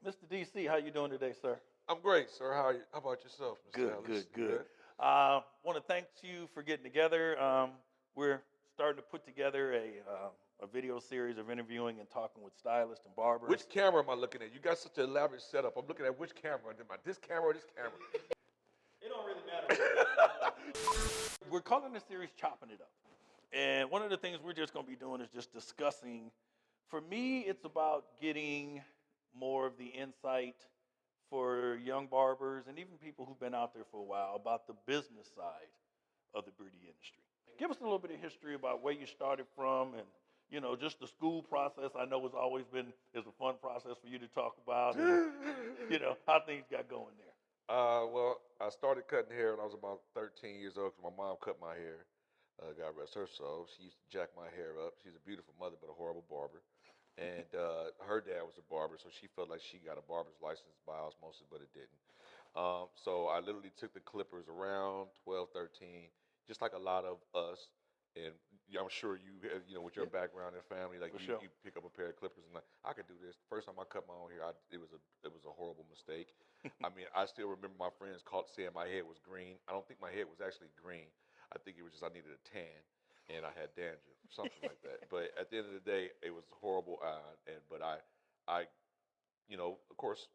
Mr. DC, how you doing today, sir? I'm great, sir. How are you? How about yourself, Mr. Good, Ellis? good, You good. Want to thank you for getting together. We're starting to put together a video series of interviewing and talking with stylists and barbers. Which camera am I looking at? You got such an elaborate setup. I'm looking at which camera? This camera or this camera? It don't really matter. We're calling this series Chopping It Up. And one of the things we're just going to be doing is just discussing. For me, it's about getting more of the insight for young barbers and even people who've been out there for a while about the business side of the beauty industry. Give us a little bit of history about where you started from and, just the school process. I know it's always been is a fun process for you to talk about and, how things got going there. Well, I started cutting hair when I was about 13 years old because my mom cut my hair. God rest her soul. She used to jack my hair up. She's a beautiful mother, but a horrible barber. And her dad was a barber, so she felt like she got a barber's license by osmosis, but it didn't. So I literally took the clippers around 12, 13, just like a lot of us. And I'm sure you, with your background and family, like you pick up a pair of clippers and like, I could do this. First time I cut my own hair, it was a horrible mistake. I mean, I still remember my friends saying my head was green. I don't think my head was actually green. I think it was just I needed a tan, and I had dandruff, something like that. But at the end of the day, it was horrible. But I, of course,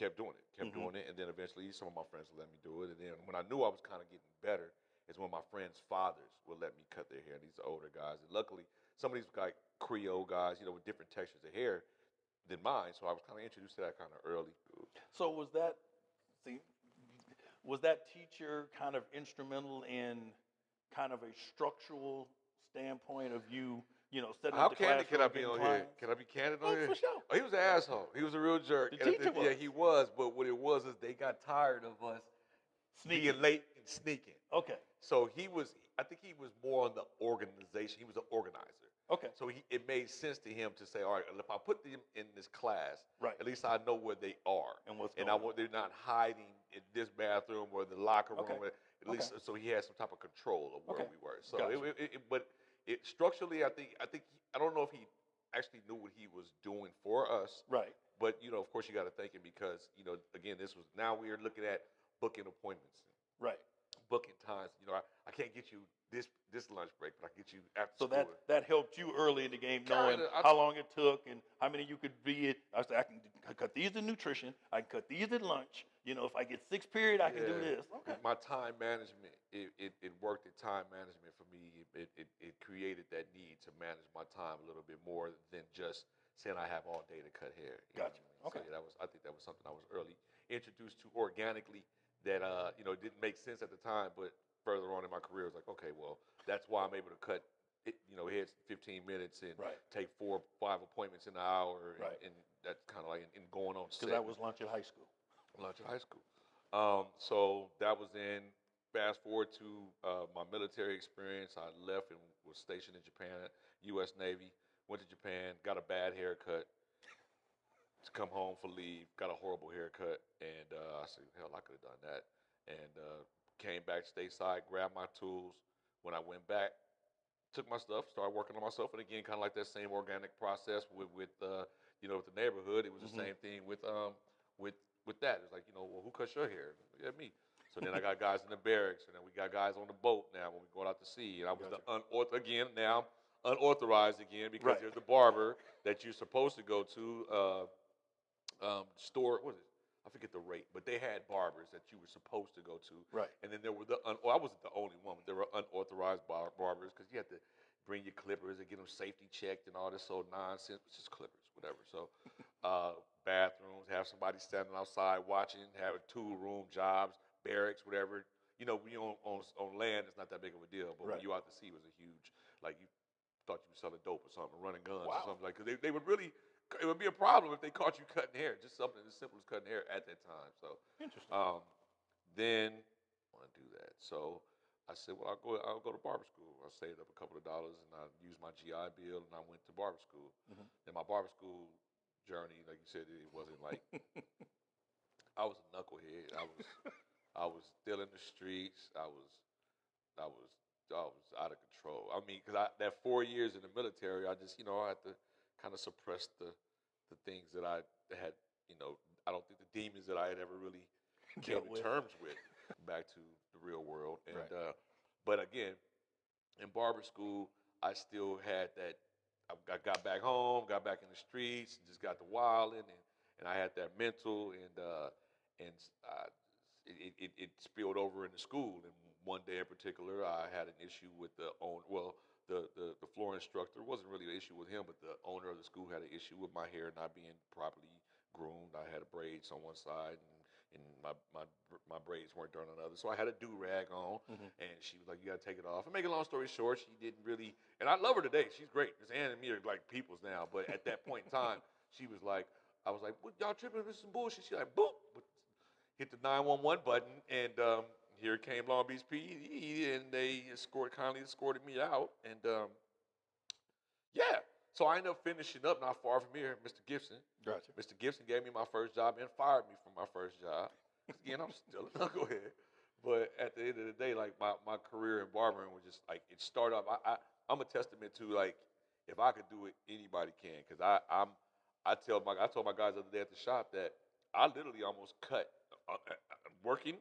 kept doing it, and then eventually some of my friends would let me do it. And then when I knew I was kind of getting better, is when my friends' fathers would let me cut their hair. And these are older guys, and luckily some of these like Creole guys, with different textures of hair than mine. So I was kind of introduced to that kind of early. So was that teacher kind of instrumental in kind of a structural standpoint of you, setting How up the classroom? candid can I be on here? Can I be candid on here? For sure. Oh, he was an asshole. He was a real jerk. The teacher was. Yeah, he was. But what it was is they got tired of us being late and sneaking. Okay. So I think he was more on the organization. He was an organizer. Okay. So it made sense to him to say, all right, if I put them in this class, right, at least I know where they are. And what's going on. They're not hiding in this bathroom or the locker room. Okay. At least, so he had some type of control of where we were. So, gotcha. It structurally, I don't know if he actually knew what he was doing for us. Right. But, of course, you got to thank him because, again, now we're looking at booking appointments. Right. Booking times. I can't get you this lunch break, but I can get you after so school. So that helped you early in the game, knowing how long it took and how many you could be it. I said, I can cut these in nutrition. I can cut these at lunch. If I get 6 period, I can do this. Okay. My time management, it worked at time management for me. It created that need to manage my time a little bit more than just saying I have all day to cut hair. Gotcha. Okay. So, I think that was something I was early introduced to organically that, didn't make sense at the time, but further on in my career, I was like, okay, well, that's why I'm able to cut, heads 15 minutes and take 4 or 5 appointments in an hour, and that's kind of like in going on. Because that was lunch at high school. Lunch at high school. So that was in. Fast forward to my military experience. I left and was stationed in Japan, U.S. Navy. Went to Japan, got a bad haircut. To come home for leave, got a horrible haircut, and I said, hell, I could have done that. And came back stateside, grabbed my tools. When I went back, took my stuff, started working on myself, and again, kind of like that same organic process with the neighborhood. It was the same thing with that. It's like, well, who cuts your hair? Yeah, me. So then I got guys in the barracks, and then we got guys on the boat now when we go out to sea. And I was unauthorized again because there's a barber that you're supposed to go to. Store, what is it? I forget the rate, but they had barbers that you were supposed to go to. Right. And then there were I wasn't the only one, but there were unauthorized barbers because you had to bring your clippers and get them safety checked and all this old nonsense. It's just clippers, whatever. So bathrooms, have somebody standing outside watching, have a tool room, jobs, barracks, whatever. We on land, it's not that big of a deal. But when you out to sea, it was a huge, like you thought you were selling dope or something, running guns or something. Like, because they would really, it would be a problem if they caught you cutting hair, just something as simple as cutting hair at that time. So interesting. Then I want to do that. So I said, well, I'll go to barber school. I saved up a couple of dollars and I used my GI Bill and I went to barber school. And my barber school journey, like you said, it wasn't like I was a knucklehead. I was still in the streets. I was out of control. I mean, because that 4 years in the military, I just, I had to kind of suppress the things that I had I don't think the demons that I had ever really came Dealt to with. terms with back to the real world. And Right. but again, in barber school, I still had that. I got back home, got back in the streets, just got to wilding, and I had that mental, and it spilled over into school. And one day in particular, I had an issue with the owner. Well, the floor instructor wasn't really an issue with him, but the owner of the school had an issue with my hair not being properly groomed. I had braids on one side, and my braids weren't done on the other. So I had a do rag on, and she was like, "You got to take it off." And make a long story short, she didn't really. And I love her today. She's great. Miss Ann and me are like peoples now. But at that point in time, she was like, I was like, "What y'all tripping? This is some bullshit." She like, "Boop." Hit the 911 button, and here came Long Beach PD, and they Conley escorted me out, and yeah. So I ended up finishing up not far from here, Mr. Gibson. Gotcha. Mr. Gibson gave me my first job and fired me from my first job. Again, I'm still go ahead. But at the end of the day, like my career in barbering was just like it started off. I'm a testament to like if I could do it, anybody can. Because I told my guys the other day at the shop that I literally almost cut working.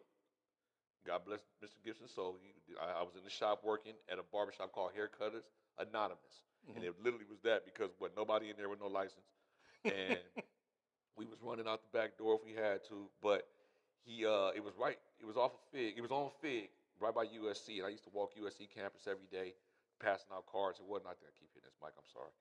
God bless Mr. Gibson. So I was in the shop working at a barbershop called Haircutters Anonymous. And it literally was that because nobody in there with no license. And we was running out the back door if we had to. But it was off of Fig. It was on Fig right by USC. And I used to walk USC campus every day, passing out cards and whatnot. I keep hitting this mic, I'm sorry.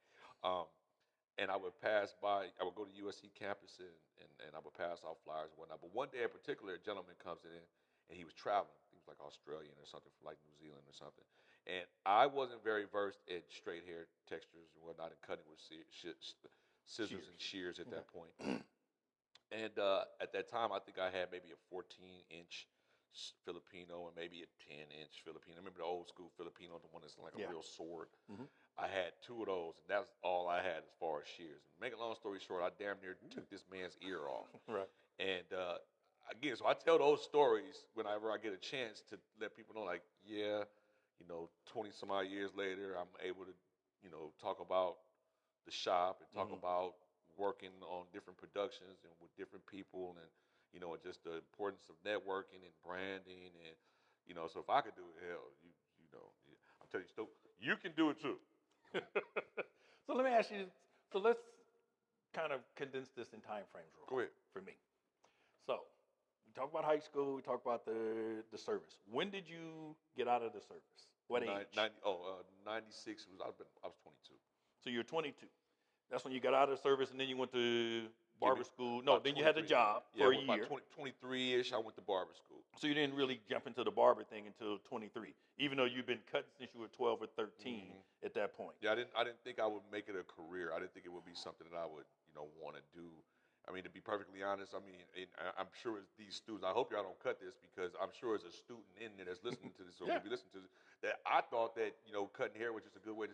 And I would I would go to USC campus and I would pass out flyers and whatnot. But one day in particular, a gentleman comes in and he was traveling. He was like Australian or something, from like New Zealand or something. And I wasn't very versed in straight hair textures and whatnot and cutting with scissors and shears at that point. And at that time, I think I had maybe a 14-inch Filipino and maybe a 10-inch Filipino. I remember the old school Filipino, the one that's like a real sword. I had two of those, and that's all I had as far as shears. And make a long story short, I damn near took this man's ear off. Right. And again, so I tell those stories whenever I get a chance to let people know, like, yeah, 20 some odd years later, I'm able to, talk about the shop and talk about working on different productions and with different people and, and just the importance of networking and branding. And, so if I could do it, hell, I'm telling you, you can do it too. So let me ask you, so let's kind of condense this in time frames real Go quick ahead. for me. So we talk about high school, we talk about the service. When did you get out of the service? What age? 96, I was 22. So you're 22. That's when you got out of the service, and then you went to barber school. No, then you had a 23. job for a year. About 23-ish, I went to barber school. So you didn't really jump into the barber thing until 23, even though you've been cutting since you were 12 or 13 at that point. Yeah, I didn't think I would make it a career. I didn't think it would be something that I would, want to do. I mean, to be perfectly honest, I'm sure as these students, I hope y'all don't cut this because I'm sure as a student in there that's listening to this or maybe listening to this, that I thought that, cutting hair was just a good way to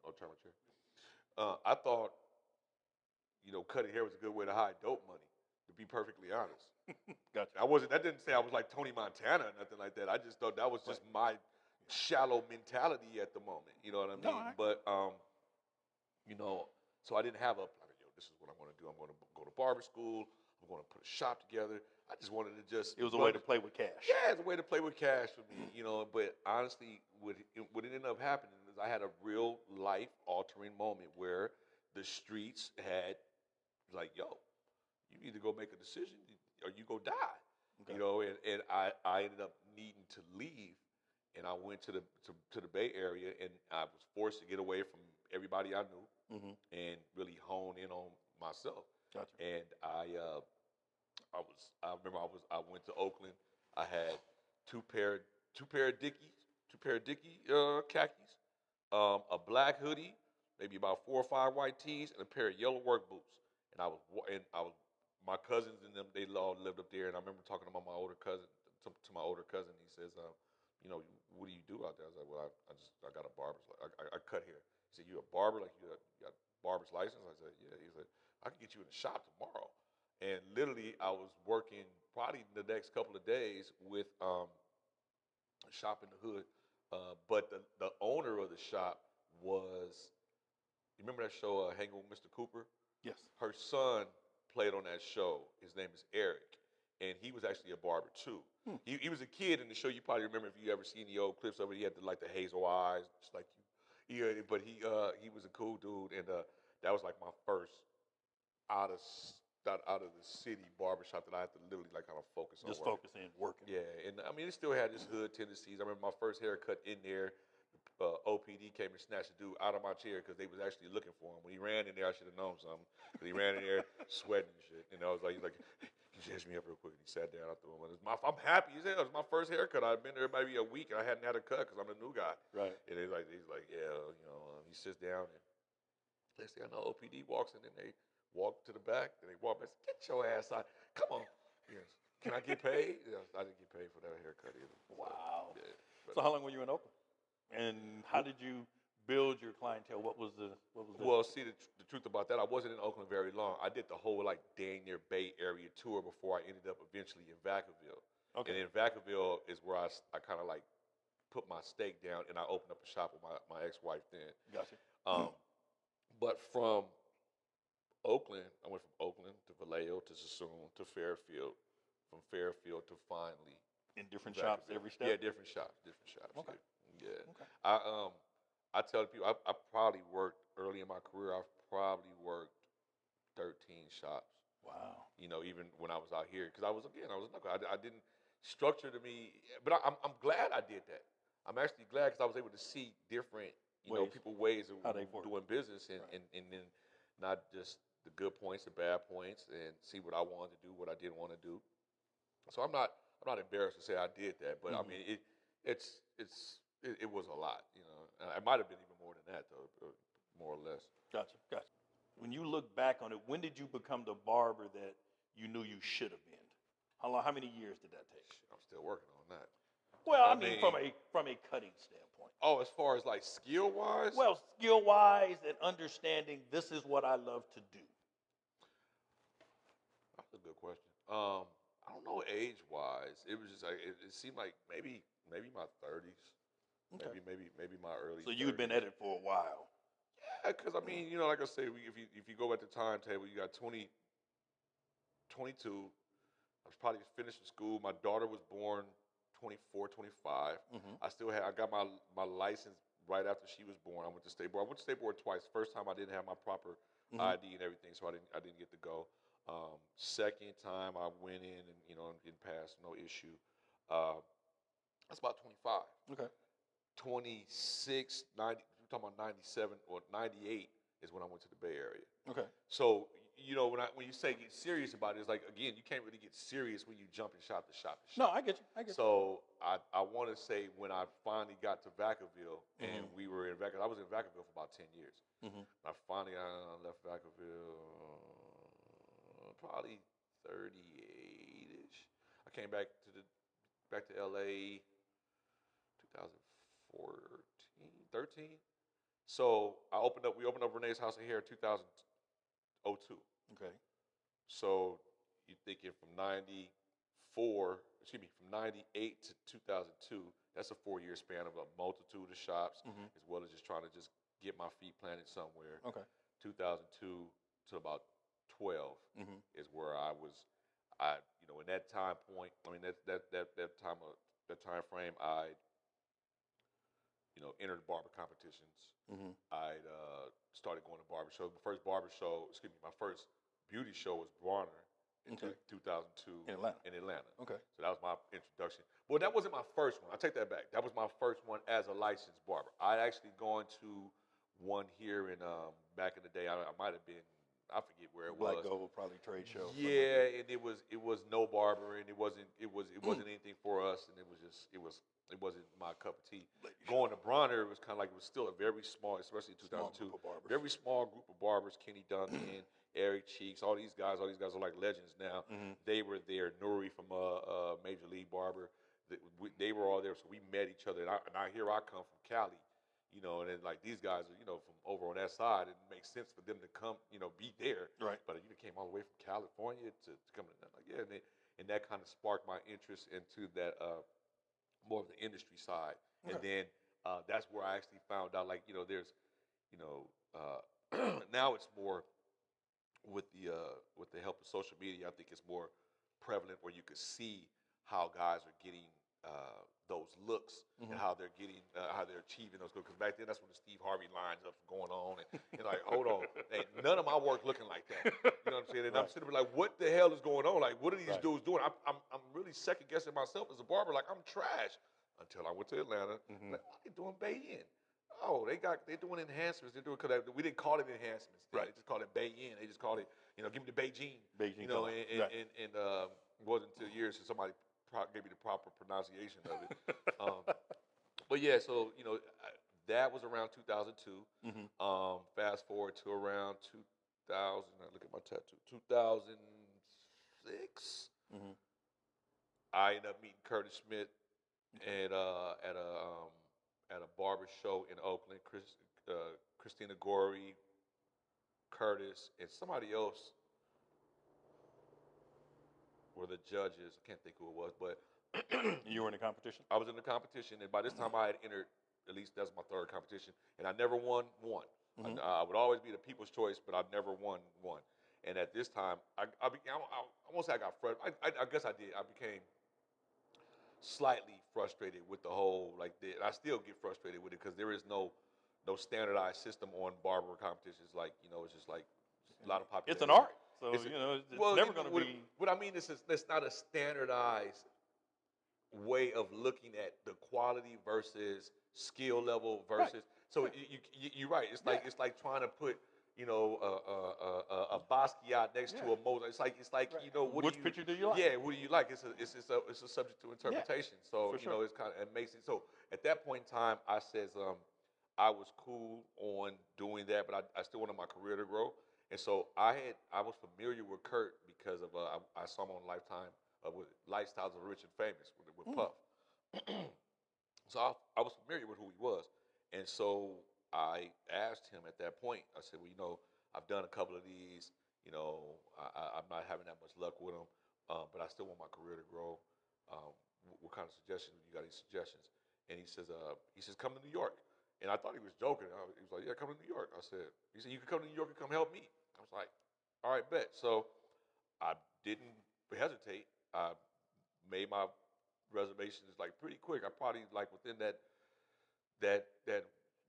I'll turn my chair. I thought, cutting hair was a good way to hide dope money, to be perfectly honest. Gotcha. That didn't say I was like Tony Montana or nothing like that. I just thought that was just my shallow mentality at the moment. You know what I mean? But, so I didn't have this is what I'm going to do. I'm going to go to barber school. I'm going to put a shop together. I just wanted to It was a way to play with cash. Yeah, it's a way to play with cash for me, But honestly, what it ended up happening is I had a real life-altering moment where the streets had like, yo, you need to go make a decision or you go die. Okay. And I ended up needing to leave, and I went to the Bay Area, and I was forced to get away from everybody I knew and really hone in on myself. Gotcha. And I remember I went to Oakland. I had two pair of Dickies khakis, a black hoodie, maybe about 4 or 5 white tees, and a pair of yellow work boots. And my cousins and them, they all lived up there. And I remember talking to my older cousin, he says, what do you do out there? I was like, well, I got a barber's I cut hair. He said, you a barber? Like you got barber's license? I said, yeah. He said, I can get you in the shop tomorrow. And literally, I was working probably the next couple of days with a shop in the hood. But the owner of the shop was, you remember that show, Hanging with Mr. Cooper? Yes. Her son played on that show. His name is Eric, and he was actually a barber too. He was a kid in the show. You probably remember if you ever seen the old clips of it. He had the hazel eyes, just like you. Yeah, but he was a cool dude, and that was like my first out of out of the city barbershop that I had to literally like kind of focus on Just working. focus in working. Yeah, and I mean it still had its hood tendencies. I remember my first haircut in there. OPD came and snatched the dude out of my chair because they was actually looking for him. When he ran in there, I should have known something. Because he ran in there sweating and shit. And I was like, he's like, can you me up real quick? And he sat down. I threw him. I'm happy. He said it was my first haircut. I'd been there maybe a week and I hadn't had a cut because I'm a new guy. Right. And he's like, yeah, he sits down and next thing I know, OPD walks in and they walk to the back and they walk back. Get your ass out. Come on. Yes. Can I get paid? Yes, I didn't get paid for that haircut either. Wow. So, yeah, so how long were you in Oakland? And how did you build your clientele? What was the Well, see, the truth about that, I wasn't in Oakland very long. I did the whole like dang near Bay Area tour before I ended up eventually in Vacaville. Okay. And in Vacaville is where I kind of like put my stake down and I opened up a shop with my ex-wife then. Gotcha. But from Oakland, I went from Oakland to Vallejo to Sassoon to Fairfield, from Fairfield to finally in different shops every step? Yeah, different shops. Okay. Yeah. Okay. I tell people I probably worked early in my career. I've probably worked 13 shops. Wow. Even when I was out here, because I was I didn't structure to me, but I'm glad I did that. I'm actually glad because I was able to see different people ways of doing business and then not just the good points, the bad points, and see what I wanted to do, what I didn't want to do. So I'm not embarrassed to say I did that, but I mean it was a lot, It might have been even more than that, though, more or less. Gotcha. When you look back on it, when did you become the barber that you knew you should have been? How many years did that take? I'm still working on that. Well, I mean from a cutting standpoint. Oh, as far as like skill wise? Well, skill wise and understanding this is what I love to do. That's a good question. I don't know age wise. It was just like it seemed like maybe my 30s. Okay. Maybe my early. So you'd been at it for a while. Yeah, because I mean, like I say, if you go at the timetable, you got 22. I was probably finishing school. My daughter was born 24, 25. I got my license right after she was born. I went to state board. I went to state board twice. First time I didn't have my proper ID and everything, so I didn't get to go. Second time I went in and passed, no issue. That's about 25. Okay. 26, 90, we're talking about 97 or 98 is when I went to the Bay Area. Okay. So, when you say get serious about it, it's like, again, you can't really get serious when you jump in shop to shop to shop. No, I get you. So I want to say when I finally got to Vacaville and we were in Vacaville, I was in Vacaville for about 10 years. I finally left Vacaville probably 38-ish. I came back to LA 2014, 13. So we opened up Renee's House of Hair in 2002. Okay. So you're thinking from 98 to 2002, that's a 4-year span of a multitude of shops, as well as just trying to just get my feet planted somewhere. Okay. 2002 to about 12 is where I in that time point, I mean that time frame, I entered barber competitions. I started going to barber shows. My first beauty show was Bronner in 2002 in Atlanta. Okay. So that was my introduction. Well, that wasn't my first one. I take that back. That was my first one as a licensed barber. I'd actually gone to one here in back in the day. I might have been, I forget where it was. Black Gold probably trade show. Yeah, and it was no barber, and it wasn't anything for us, and it wasn't my cup of tea. Going to Bronner, it was kind of like, it was still a very small, especially in 2002, very small group of barbers. Kenny Duncan, Eric Cheeks, all these guys are like legends now. They were there. Nuri from Major League Barber, they were all there, so we met each other. And I come from Cali, and then like these guys are, from over on that side. It makes sense for them to come, be there. Right. But you came all the way from California to come to that. Like, yeah, and that kind of sparked my interest into that more of the industry side. Okay. And then that's where I actually found out, like, there's, now it's more with the help of social media, I think it's more prevalent where you could see how guys are getting those looks and how they're getting how they're achieving those. Because back then, that's when the Steve Harvey lines up going on, and you're like, hold on, ain't none of my work looking like that. You know what I'm saying? And I'm sitting there like, what the hell is going on? Like, what are these dudes doing? I'm really second guessing myself as a barber. Like, I'm trash until I went to Atlanta. Like, oh, they doing Bay-In. Oh, they're doing enhancements. They're doing, because we didn't call it enhancements. They just called it Bay-In. They just called it, give me the Beijing. Beijing. You know, and it wasn't until years since somebody gave me the proper pronunciation of it. But yeah, so that was around 2002. Fast forward to around 2000. Look at my tattoo. 2006. I ended up meeting Curtis Smith at a barber show in Oakland. Christina Gorey, Curtis, and somebody else were the judges. I can't think who it was, but you were in a competition? I was in the competition, and by this time I had entered, at least that's my third competition, and I never won one. I would always be the people's choice, but I never won one. And at this time, I won't say I got frustrated. I guess I did. I became slightly frustrated with the whole, I still get frustrated with it because there is no standardized system on barber competitions. Like, it's just like a lot of popularity. It's an art. So, it's never going to be. What I mean is it's not a standardized way of looking at the quality versus skill level versus. So you're right. It's like trying to put a Basquiat next to a Mozart. It's like which picture do you like? Yeah, what do you like? It's a subject to interpretation. So it's kind of amazing. So at that point in time, I says I was cool on doing that, but I still wanted my career to grow. And so I was familiar with Kurt because of I saw him on Lifetime with Lifestyles of Rich and Famous with Puff. So I was familiar with who he was, and so I asked him at that point. I said, well, I've done a couple of these. I'm not having that much luck with them, but I still want my career to grow. What kind of suggestions? You got any suggestions? And he says, come to New York. And I thought he was joking. He was like, yeah, come to New York. He said, you can come to New York and come help me. I was like, all right, bet. So I didn't hesitate. I made my reservations pretty quick. I probably within that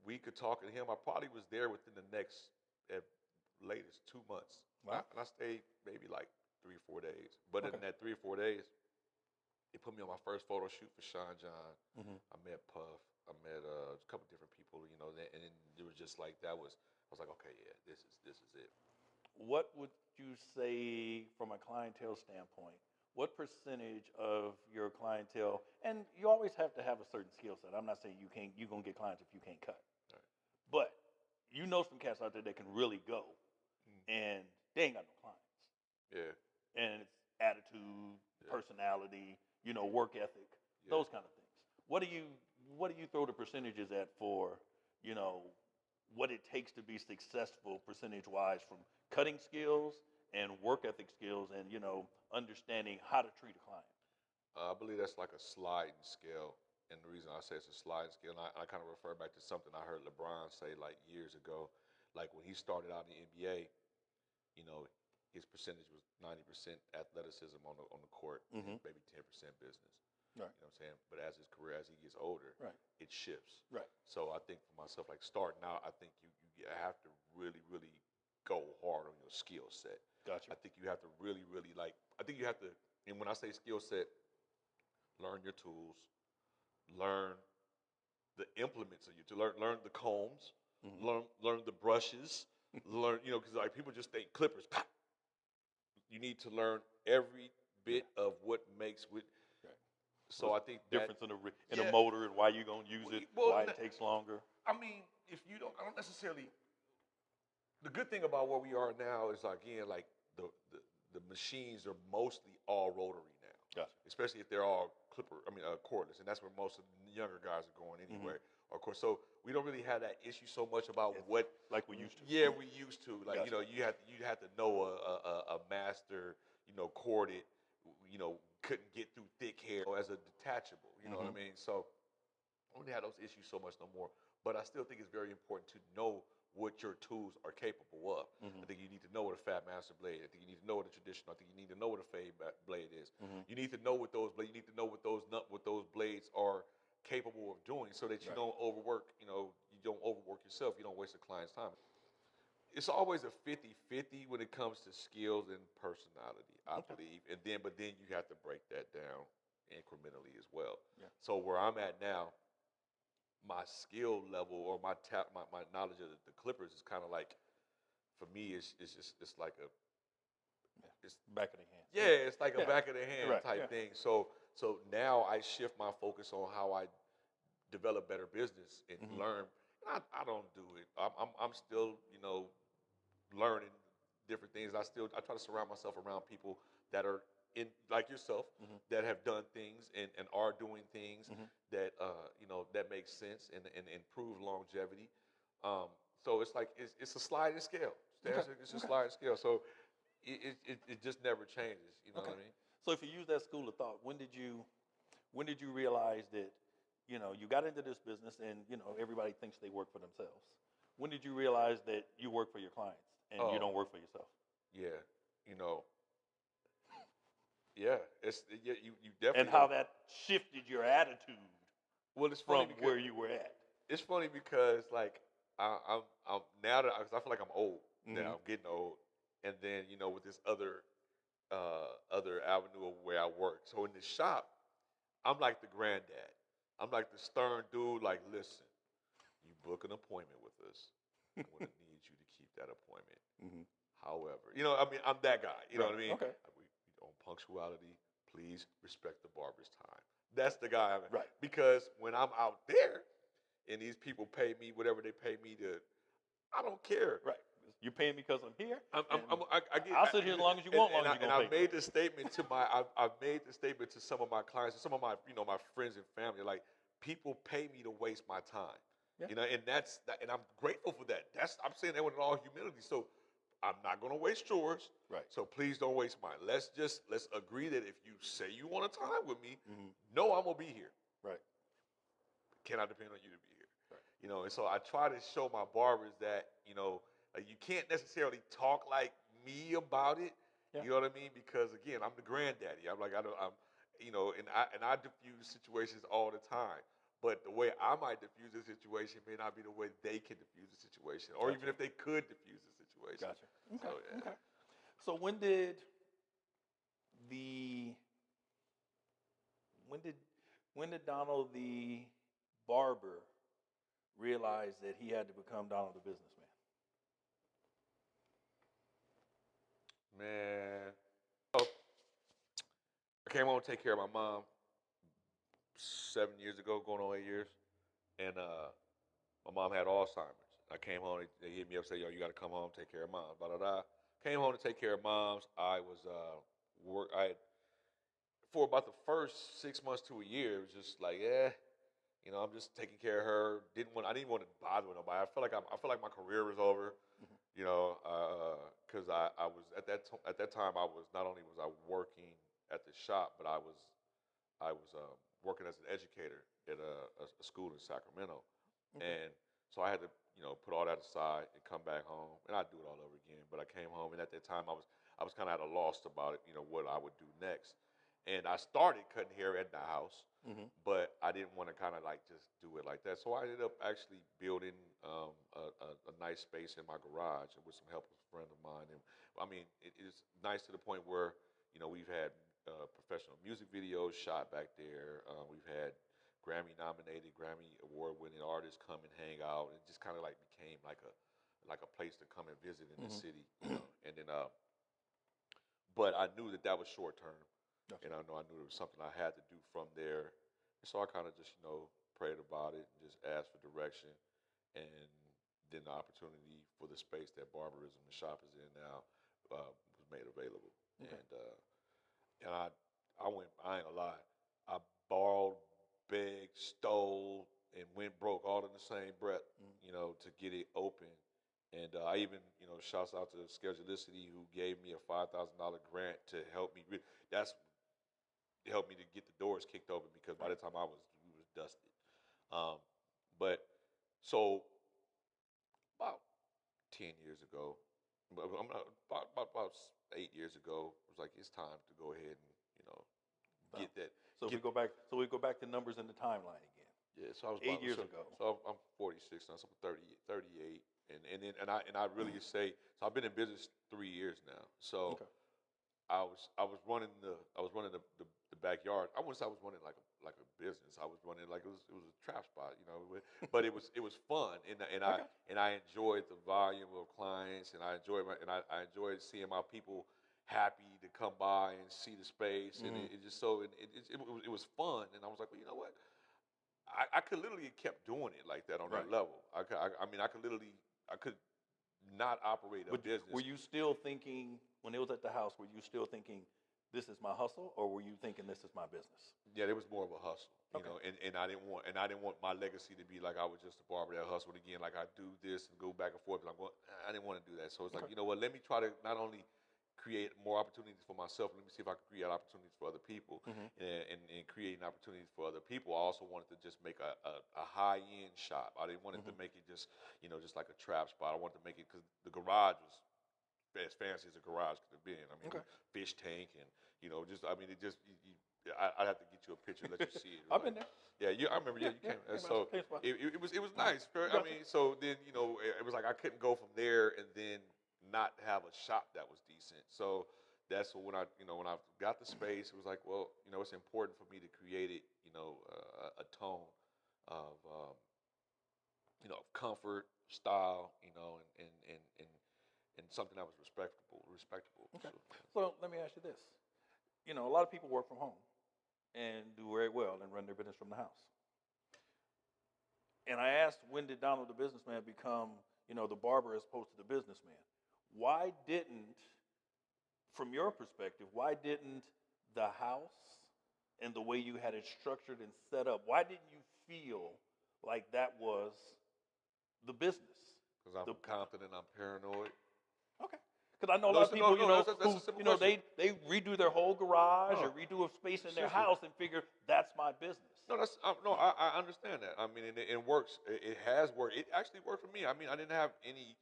week of talking to him, I probably was there within the next at latest 2 months. Wow. And I stayed maybe 3 or 4 days. But in that 3 or 4 days, it put me on my first photo shoot for Sean John. I met Puff. I met a couple different people, and then it was just I was like, okay, yeah, this is it. What would you say from a clientele standpoint? What percentage of your clientele, and you always have to have a certain skill set. I'm not saying you're going to get clients if you can't cut. Right. But some cats out there that can really go, and they ain't got no clients. Yeah. And it's attitude, personality, work ethic, those kind of things. What do you throw the percentages at for, what it takes to be successful percentage-wise from cutting skills and work ethic skills and, understanding how to treat a client? I believe that's like a sliding scale. And the reason I say it's a sliding scale, and I kind of refer back to something I heard LeBron say years ago. When he started out in the NBA, his percentage was 90% athleticism on the court, and maybe 10% business. Right. You know what I'm saying? But as his career, as he gets older, it shifts. Right. So I think for myself, starting out, I think you have to really, really go hard on your skill set. Gotcha. I think you have to really, really I think you have to, and when I say skill set, learn your tools, learn the implements of you, learn the combs, learn the brushes, learn, because people just think clippers. You need to learn every bit of what makes with. So I think difference in a motor and why you're gonna use it, why it takes longer. I mean, I don't necessarily. The good thing about where we are now is the machines are mostly all rotary now. Gotcha. Especially if they're all cordless, and that's where most of the younger guys are going anyway. Of course, so we don't really have that issue so much about what like we used to. Yeah, we used to. Gotcha. You had to know a master, corded, couldn't get through thick hair as a detachable. You know what I mean? So I don't have those issues so much no more. But I still think it's very important to know what your tools are capable of. I think you need to know what a Fat Master blade. I think you need to know what a traditional. I think you need to know what a fade blade is. You need to know what those blades. You need to know what those blades are capable of doing, so that you don't overwork. You know, you don't overwork yourself. You don't waste a client's time. It's always a 50-50 when it comes to skills and personality, I believe. But then you have to break that down incrementally as well. Yeah. So where I'm at now, my skill level or my knowledge of the Clippers is kind of like, for me, it's like it's back of the hand. Yeah, it's like a back of the hand type thing. So now I shift my focus on how I develop better business and learn. I don't do it. I'm still, you know, learning different things. I try to surround myself around people that are in, like yourself, that have done things and are doing things that you know, that makes sense and improve longevity. So it's like it's a sliding scale. It's a sliding scale. So it just never changes. You know what I mean? So if you use that school of thought, when did you realize that, you know, you got into this business and, you know, everybody thinks they work for themselves? When did you realize that you work for your clients and you don't work for yourself? Yeah, you know. Yeah, you definitely. And how that shifted your attitude. Well, it's funny from where you were at. It's funny because, like, I'm now that, cause I feel like I'm old now. I'm getting old, and then, you know, with this other avenue of where I work. So in the shop, I'm like the granddad. I'm like the stern dude. Like, listen, you book an appointment with us, I'm gonna need you to keep that appointment. However, you know, I mean, I'm that guy. You know what I mean? Okay. On punctuality, please respect the barber's time. That's the guy I'm in. Right. Because when I'm out there and these people pay me whatever they pay me to, I don't care. Right. You're paying me because I'm here. I'll sit here as long as you want. And I've made this statement to I've made the statement to some of my clients, and some of my, you know, my friends and family. Like, people pay me to waste my time. Yeah. You know, and and I'm grateful for that. I'm saying that with all humility. So I'm not going to waste yours. Right. So please don't waste mine. Let's agree that if you say you want a time with me, no, I'm going to be here. Right. Can I depend on you to be here? Right. You know, and so I try to show my barbers that, you know, you can't necessarily talk like me about it. Yeah. You know what I mean? Because again, I'm the granddaddy. I'm you know, and I diffuse situations all the time. But the way I might diffuse a situation may not be the way they can diffuse a situation, or even if they could diffuse a situation. Gotcha. Okay. So, yeah. Okay. So when did Donald the barber realize that he had to become Donald the businessman? Man, so I came home to take care of my mom 7 years ago, going on 8 years, and my mom had Alzheimer's. I came home, they hit me up, say, yo, you got to come home, take care of mom, blah, blah, blah. Came home to take care of moms. I was for about the first 6 months to a year, it was just like, you know, I'm just taking care of her. I didn't want to bother with nobody. I felt like my career was over, you know, because I was at that time I was, not only was I working at the shop, but I was working as an educator at a school in Sacramento, and so I had to, you know, put all that aside and come back home, and I'd do it all over again. But I came home, and at that time I was kind of at a loss about it, you know, what I would do next. And I started cutting hair at the house, but I didn't want to kind of like just do it like that. So I ended up actually building a nice space in my garage with some help of a friend of mine. And I mean, it is nice to the point where, you know, we've had professional music videos shot back there. We've had Grammy-nominated, Grammy award-winning artists come and hang out. It just kind of like became like a place to come and visit in the city, you know. And then, but I knew that was short term. And I knew it was something I had to do from there. And so I kind of just, you know, prayed about it and just asked for direction. And then the opportunity for the space that barberism the shop is in now was made available. Okay. And I ain't gonna lie, I borrowed, begged, stole, and went broke all in the same breath, you know, to get it open. And I even, you know, shouts out to Schedulicity, who gave me a $5,000 grant to help me. That's helped me to get the doors kicked open, because by the time we was dusted. But so about 10 years ago. But I'm not, about 8 years ago. It was like it's time to go ahead and get that. So we go back to numbers in the timeline again. Yeah, so I was 8 years ago. So I'm 46 now. So I'm 38, and I really say so. I've been in business 3 years now. So Okay. I was running the backyard. I wouldn't say I was running like a business. I was running like it was a trap spot, but it was fun, Okay. I enjoyed the volume of clients, and I enjoyed seeing my people happy to come by and see the space, and it just so it was fun, and I was like, well, you know what? I could literally have kept doing it like that on Right. that level. I mean, I could not operate a But business. were you still thinking when it was at the house? Were you still thinking this is my hustle, or were you thinking this is my business? Yeah, it was more of a hustle, Okay. and I didn't want my legacy to be like I was just a barber that hustled again, like I do this and go back and forth. But I didn't want to do that. So it's like, Okay. you know what? Let me try to not only create more opportunities for myself. Let me see if I can create opportunities for other people, and creating opportunities for other people. I also wanted to just make a high end shop. I didn't want it to make it just just like a trap spot. I wanted to make it because the garage was as fancy as a garage could have been. I mean, Okay. fish tank and it just. I'd have to get you a picture, let you see it. I've been there. Yeah, I remember. Yeah, you came. Yeah, So came by. it was nice. I Gotcha. mean, so then it was like I couldn't go from there and then not have a shop that was decent. So that's when I got the space, it was like, well, it's important for me to create it, a tone of comfort, style, and something that was respectable. Okay. So, So let me ask you this. A lot of people work from home and do very well and run their business from the house. And I asked, when did Donald the businessman become, the barber as opposed to the businessman? Why didn't, from your perspective, why didn't the house and the way you had it structured and set up, why didn't you feel like that was the business? because I'm confident, I'm paranoid. Okay. Because I know a No, lot of people, that's a who, simple question. they redo their whole garage No. or redo a space in their Seriously. house and figure that's my business. No, I understand that. I mean, it works. It has worked. It actually worked for me. I mean, I didn't have any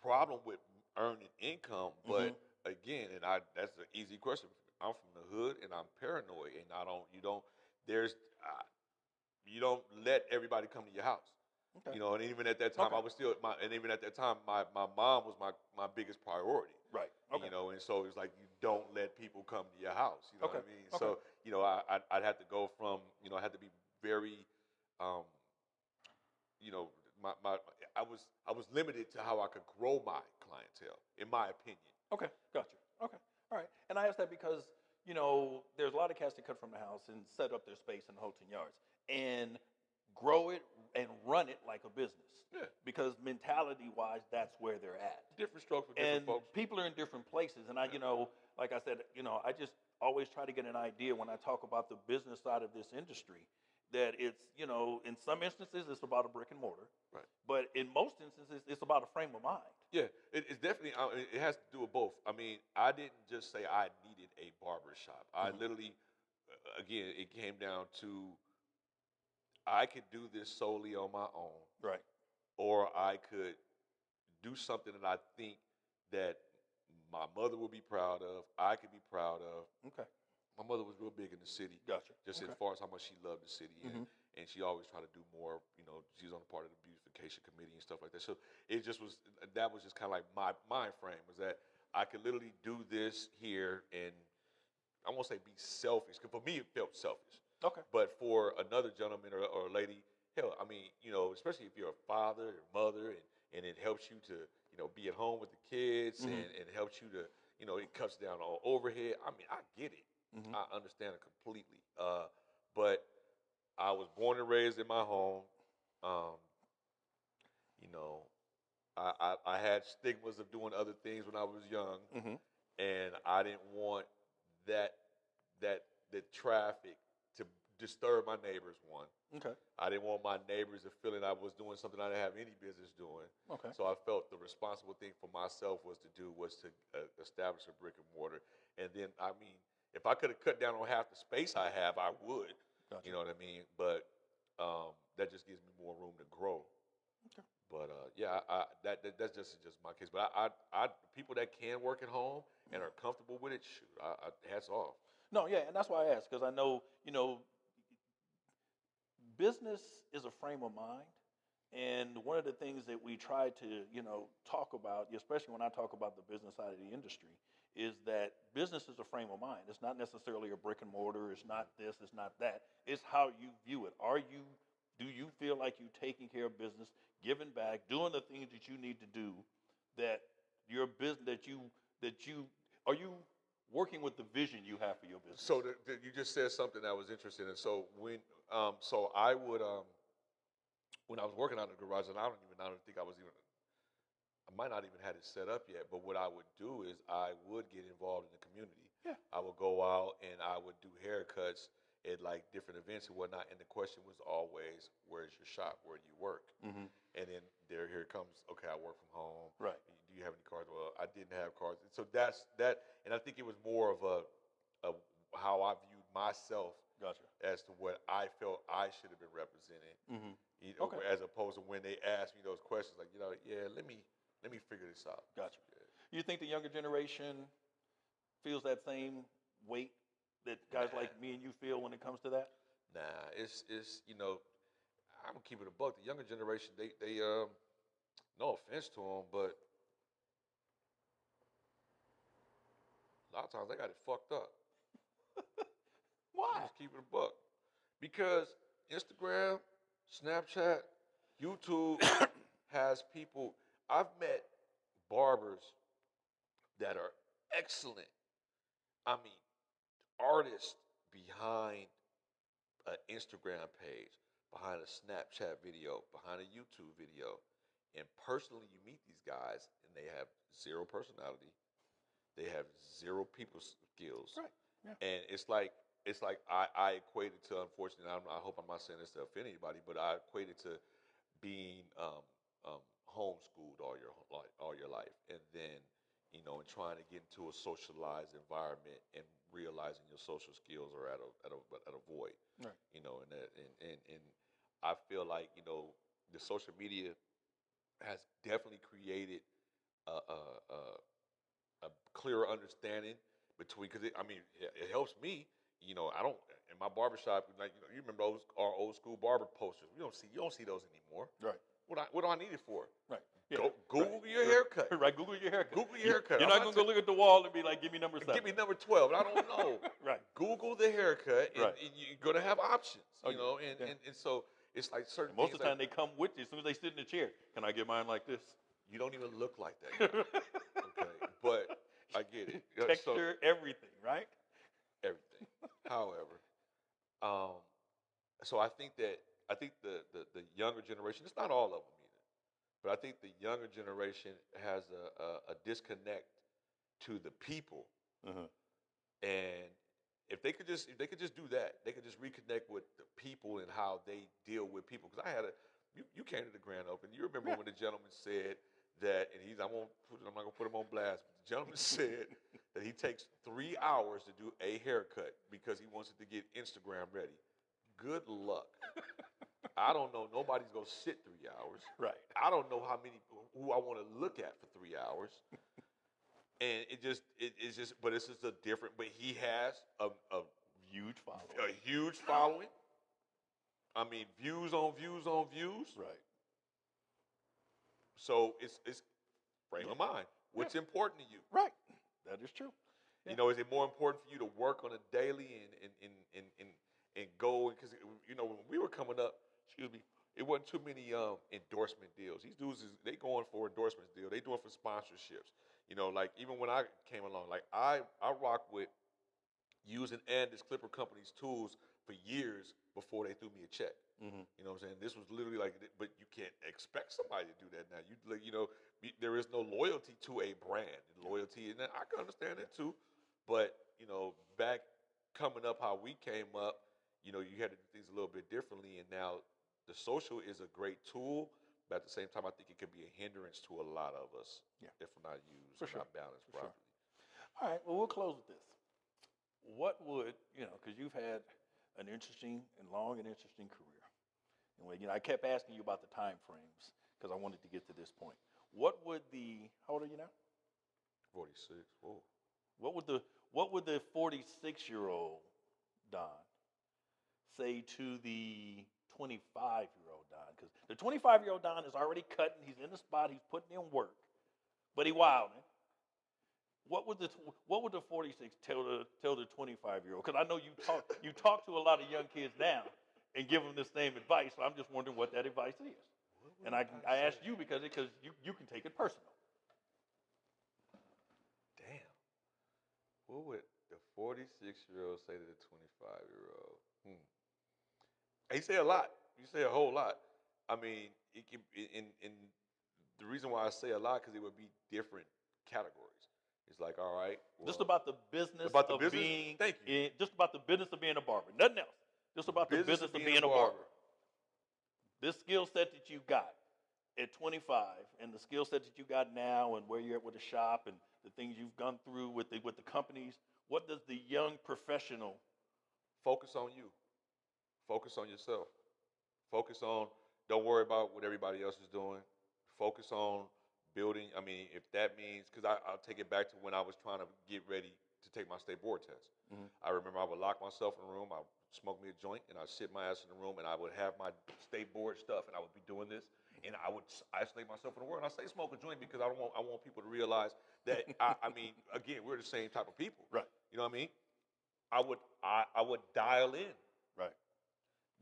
problem with earning income, but again, that's an easy question. I'm from the hood and I'm paranoid, and there's you don't let everybody come to your house. Okay. And even at that time, Okay. I was still and even at that time, my mom was my biggest priority. Right. Okay. And so it's like you don't let people come to your house. You know Okay. what I mean? Okay. So I'd have to go from I had to be very, um, my I was limited to how I could grow my clientele, in my opinion. Okay. Gotcha. Okay. All right. And I ask that because, there's a lot of cats that cut from the house and set up their space in Houghton Yards and grow it and run it like a business. Yeah. Because mentality-wise, that's where they're at. Different strokes for different And folks. people are in different places. And I, like I said, I just always try to get an idea when I talk about the business side of this industry that it's, in some instances, it's about a brick and mortar. Right. But in most instances, it's about a frame of mind. Yeah, it's definitely, it has to do with both. I mean, I didn't just say I needed a barber shop. I literally, again, it came down to I could do this solely on my own. Right. Or I could do something that I think that my mother would be proud of, I could be proud of. Okay. My mother was real big in the city. Gotcha. Just Okay. as far as how much she loved the city, and she always tried to do more. She's on the part of the beautification committee and stuff like that. So that was just kind of like my mind frame was that I could literally do this here, and I won't say be selfish, because for me it felt selfish. Okay. But for another gentleman or a lady, hell, I mean, especially if you're a father or mother, and it helps you to, be at home with the kids, and it helps you to, it cuts down on overhead. I mean, I get it. I understand it completely. But I was born and raised in my home. I had stigmas of doing other things when I was young, and I didn't want that the traffic to disturb my neighbors. One, Okay. I didn't want my neighbors to feel that I was doing something I didn't have any business doing. Okay. So I felt the responsible thing for myself was to establish a brick and mortar. And then, I mean, if I could have cut down on half the space I have, I would. Gotcha. You know what I mean? But that just gives me more room to grow. Okay. But yeah, that's just my case. But people that can work at home and are comfortable with it, shoot, hats off. No, yeah, and that's why I asked, because I know, business is a frame of mind. And one of the things that we try to, talk about, especially when I talk about the business side of the industry, is that business is a frame of mind. It's not necessarily a brick and mortar. It's not this. It's not that. It's how you view it. Do you feel like you're taking care of business, giving back, doing the things that you need to do, that your business, are you working with the vision you have for your business? So you just said something that was interesting. And so so I would, when I was working out in the garage, and I don't think I might not even had it set up yet, but what I would do is I would get involved in the community. Yeah. I would go out and I would do haircuts at like different events and whatnot. And the question was always, where's your shop? Where do you work? Mm-hmm. And then here comes, okay, I work from home. Right. Do you have any cars? Well, I didn't have cars. And so that's that. And I think it was more of a how I viewed myself. Gotcha. As to what I felt I should have been representing. Mm-hmm. Okay. As opposed to when they asked me those questions, like, yeah, let me figure this out. Gotcha. Yeah. You think the younger generation feels that same weight that guys like me and you feel when it comes to that? Nah, it's I'm gonna keep it a buck. The younger generation, they no offense to them, but a lot of times they got it fucked up. Why? Just keep it a buck. Because Instagram, Snapchat, YouTube has people. I've met barbers that are excellent. I mean, artists behind an Instagram page, behind a Snapchat video, behind a YouTube video. And personally, you meet these guys and they have zero personality. They have zero people skills. Right. Yeah. And it's like I equated to, unfortunately, I hope I'm not saying this to offend anybody, but I equated to being homeschooled all your life, and then and trying to get into a socialized environment and realizing your social skills are at a void. Right. And I feel like the social media has definitely created a clearer understanding between, because it helps me. I don't, in my barbershop, like you remember our old school barber posters. You don't see those anymore. Right. What do I need it for? Right. Yeah. Go Google your haircut. Right. Google your haircut. Google your haircut. You're not going to go look at the wall and be like, give me number 7. Give me number 12. I don't know. Right. Google the haircut, and, Right. and you're going to have options. Oh, and so it's like certain Most things of the time they come with you. As soon as they sit in the chair, can I get mine like this? you don't even look like that. Okay, but I get it. Texture, everything, right? Everything. However, so I think the younger generation, it's not all of them either, but I think the younger generation has a disconnect to the people. Uh-huh. And if they could just do that, they could just reconnect with the people and how they deal with people. Because you came to the grand opening. You remember when the gentleman said that, and I'm not gonna put him on blast. But the gentleman said that he takes 3 hours to do a haircut because he wants it to get Instagram ready. Good luck. I don't know. Nobody's gonna sit 3 hours. Right. I don't know who I want to look at for 3 hours. And it's just, but it's just a different. But he has a Huge following. a huge following. I mean, views on views on views. Right. So it's frame of mind. What's important to you? Right. That is true. Yeah. Is it more important for you to work on a daily and go? Because when we were coming up, it wasn't too many endorsement deals. These dudes they going for endorsement deals. They doing for sponsorships. Like even when I came along, like I rocked with using Andis Clipper Company's tools for years before they threw me a check. Mm-hmm. You know what I'm saying? This was literally like, but you can't expect somebody to do that now. There is no loyalty to a brand. Loyalty, and I can understand that too. But back coming up, how we came up, you had to do things a little bit differently. And now the social is a great tool, but at the same time, I think it could be a hindrance to a lot of us if we're not used, not balanced properly. Sure. All right. Well, we'll close with this. What would because you've had an interesting and long and interesting career. And I kept asking you about the time frames because I wanted to get to this point. What would how old are you now? 46. Whoa. What would the 46-year-old Don say to the 25-year-old Don? Because the 25-year-old Don is already cutting. He's in the spot. He's putting in work, but he wilding. What would the 46 tell the 25-year-old? Because I know you talk to a lot of young kids now and give them the same advice. So I'm just wondering what that advice is. And I asked you because you can take it personal. Damn. What would the 46-year-old say to the 25-year-old? He say a lot. You say a whole lot. I mean, it can, in the reason why I say a lot, because it would be different categories. It's like, all right. Well, Just about the business being. Thank you. Just about the business of being a barber. Nothing else. Just about the business of being a barber. This skill set that you got at 25 and the skill set that you got now and where you're at with the shop and the things you've gone through with the companies, what does the young professional focus on you? Focus on yourself. Focus on, don't worry about what everybody else is doing. Focus on building. I mean, if that means, because I'll take it back to when I was trying to get ready to take my state board test. Mm-hmm. I remember I would lock myself in a room, I would smoke me a joint, and I'd sit my ass in the room, and I would have my state board stuff, and I would be doing this, and I would isolate myself in the world. And I say smoke a joint because I want people to realize that, I mean, again, we're the same type of people. Right. You know what I mean? I would dial in. Right.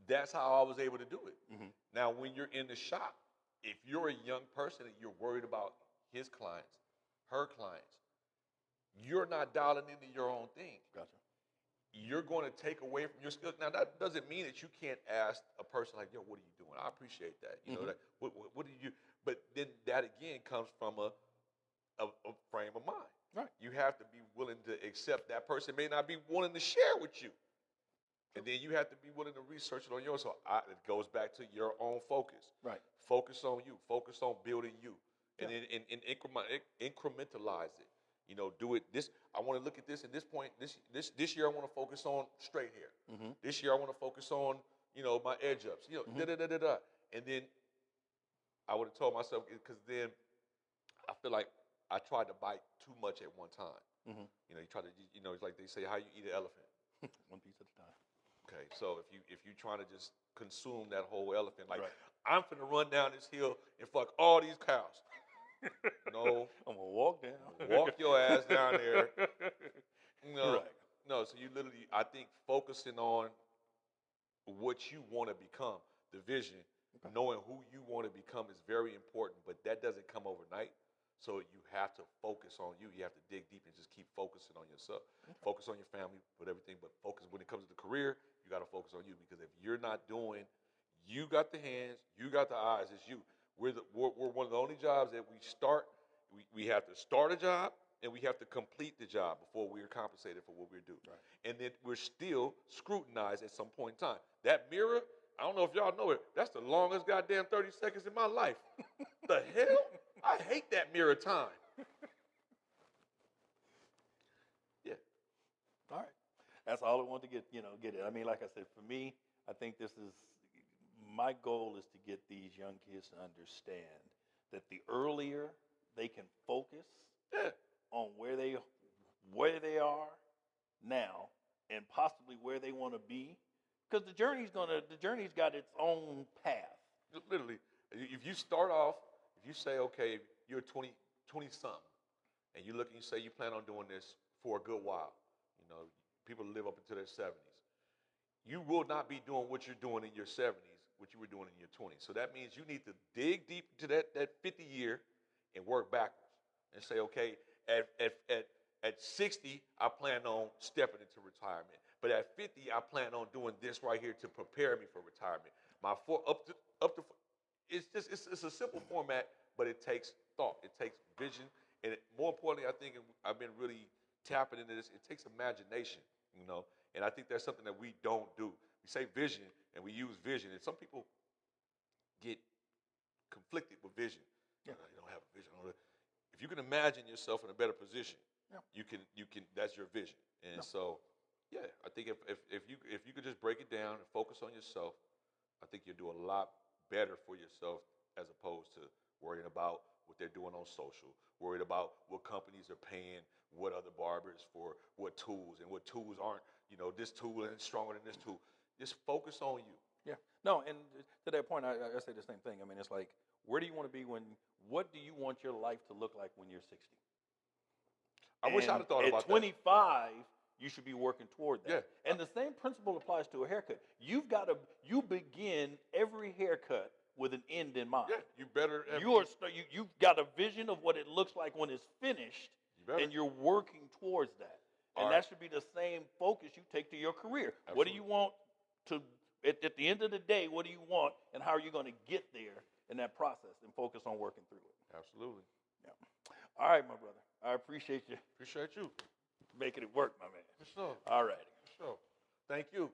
That's how I was able to do it. Mm-hmm. Now, when you're in the shop, if you're a young person and you're worried about his clients, her clients, you're not dialing into your own thing. Gotcha. You're going to take away from your skills. Now, that doesn't mean that you can't ask a person like, yo, what are you doing? I appreciate that. You know, that, what do you, but then that again comes from a frame of mind. Right. You have to be willing to accept that person may not be willing to share with you. And then you have to be willing to research it on yours. So it goes back to your own focus. Right. Focus on you. Focus on building you. And then incrementalize it. You know, do it this. I want to look at this at this point. This year I want to focus on straight hair. Mm-hmm. This year I want to focus on, you know, my edge ups. You know, And then I would have told myself, because then I feel like I tried to bite too much at one time. Mm-hmm. You know, you try to, you know, it's like they say, how you eat an elephant. One piece at a time. Okay, so if you trying to just consume that whole elephant, like, right. I'm finna run down this hill and fuck all these cows. No, I'm gonna walk down. Walk your ass down there. No, right. No. So you literally, I think, focusing on what you want to become, the vision, knowing who you want to become is very important. But that doesn't come overnight. So you have to focus on you. You have to dig deep and just keep focusing on yourself. Okay. Focus on your family, but everything. But focus when it comes to the career. You got to focus on you, because if you're not doing, you got the hands, you got the eyes. It's you. We're one of the only jobs that we start. We have to start a job and we have to complete the job before we're compensated for what we do. Right. And then we're still scrutinized at some point in time. That mirror, I don't know if y'all know it, that's the longest goddamn 30 seconds in my life. The hell? I hate that mirror time. Yeah. All right. That's all I want to get it. I mean, like I said, for me, I think my goal is to get these young kids to understand that the earlier they can focus on where they are now and possibly where they want to be, because the journey's got its own path. Literally, if you start off, if you say, okay, you're 20 something, and you look and you say you plan on doing this for a good while, you know, people live up into their 70s. You will not be doing what you're doing in your 70s, what you were doing in your 20s. So that means you need to dig deep into that 50 year and work backwards and say, okay, at 60, I plan on stepping into retirement. But at 50, I plan on doing this right here to prepare me for retirement. It's a simple format, but it takes thought. It takes vision. And more importantly, I think I've been really tapping into this. It takes imagination, you know. And I think that's something that we don't do. We say vision and we use vision, and some people get conflicted with vision. Yeah. You don't have a vision. If you can imagine yourself in a better position, you can. That's your vision. And so, yeah, I think if you could just break it down and focus on yourself, I think you'll do a lot better for yourself as opposed to worrying about what they're doing on social, worried about what companies are paying what other barbers for what tools and what tools aren't, this tool isn't stronger than this tool. Just focus on you. Yeah. No, and to that point, I say the same thing. I mean, it's like, where do you want to be what do you want your life to look like when you're 60? I wish I'd have thought about that. At 25, you should be working toward that. Yeah. And the same principle applies to a haircut. You begin every haircut with an end in mind. Yeah, you better. You've got a vision of what it looks like when it's finished, and you're working towards that. And that should be the same focus you take to your career. Absolutely. What do you want to, at the end of the day, what do you want, and how are you going to get there in that process, and focus on working through it? Absolutely. Yeah. All right, my brother. I appreciate you. Appreciate you. Making it work, my man. For sure. All righty. For sure. Thank you.